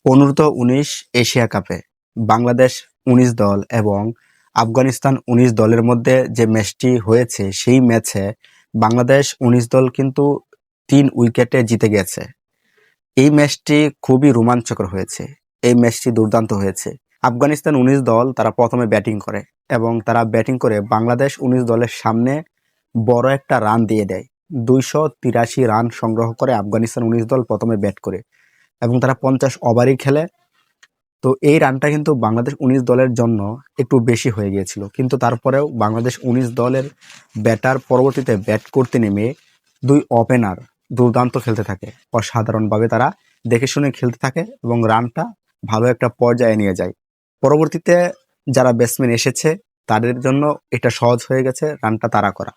অনূর্ধ্ব-19 Asia কাপে বাংলাদেশ ১৯ দল এবং আফগানিস্তান ১৯ দলের মধ্যে যে ম্যাচটি হয়েছে, সেই ম্যাচে বাংলাদেশ ১৯ দল কিন্তু ৩ উইকেটে জিতে গেছে। এই ম্যাচটি খুবই রোমাঞ্চকর হয়েছে। এই ম্যাচটি দুর্দান্ত হয়েছে। আফগানিস্তান ১৯ দল তারা প্রথমে ব্যাটিং করে এবং তারা ব্যাটিং করে বাংলাদেশ ১৯ দলের সামনে বড় একটা রান দিয়ে দেয়। ২৮৩ রান সংগ্রহ করে আফগানিস্তান ১৯ দল প্রথমে ব্যাট করে এবং তারা ৫০ ওভারই খেলে। তো এই রানটা কিন্তু বাংলাদেশ ১৯ দলের জন্য একটু বেশি হয়ে গিয়েছিল, কিন্তু তারপরেও বাংলাদেশ ১৯ দলের ব্যাটার পরবর্তীতে ব্যাট করতে নেমে ২ ওপেনার দুর্দান্ত খেলতে থাকে। অসাধারণভাবে তারা দেখে শুনে খেলতে থাকে এবং রানটা ভালো একটা পর্যায়ে নিয়ে যায়। পরবর্তীতে যারা ব্যাটসম্যান এসেছে তাদের জন্য এটা সহজ হয়ে গেছে রানটা তাড়া করা।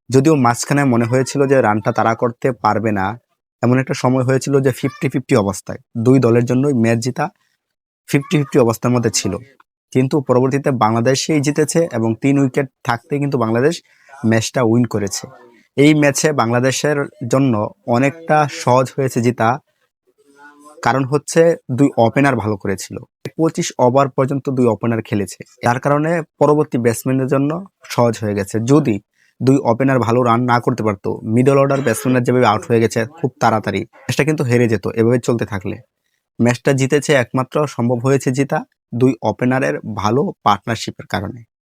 যদিও মাঝখানে মনে হয়েছিল যে রানটা তাড়া করতে পারবে না, এমন একটা সময় হয়েছিল যে 50-50 অবস্থায় দুই দলের জন্যই ম্যাচ জিতা 50-50 অবস্থার মধ্যে ছিল, কিন্তু পরবর্তীতে বাংলাদেশই জিতেছে এবং ৩ উইকেট থাকতে কিন্তু বাংলাদেশ ম্যাচটা উইন করেছে। এই ম্যাচে বাংলাদেশের জন্য অনেকটা সহজ হয়েছে জিতা, কারণ হচ্ছে ২ ওপেনার ভালো করেছিল। ২৫ ওভার পর্যন্ত ২ ওপেনার খেলেছে, যার কারণে পরবর্তী ব্যাটসম্যানদের জন্য সহজ হয়ে গেছে। যদি ২ ওপেনার ভালো রান না করতে পারতো, মিডল অর্ডার ব্যাটসম্যানরা যেভাবে আউট হয়ে গেছে খুব তাড়াতাড়ি, ম্যাচটা কিন্তু হেরে যেত এভাবে চলতে থাকলে। ম্যাচটা জিতেছে একমাত্র সম্ভব হয়েছে জিতা ২ ওপেনারের ভালো পার্টনারশিপের কারণে।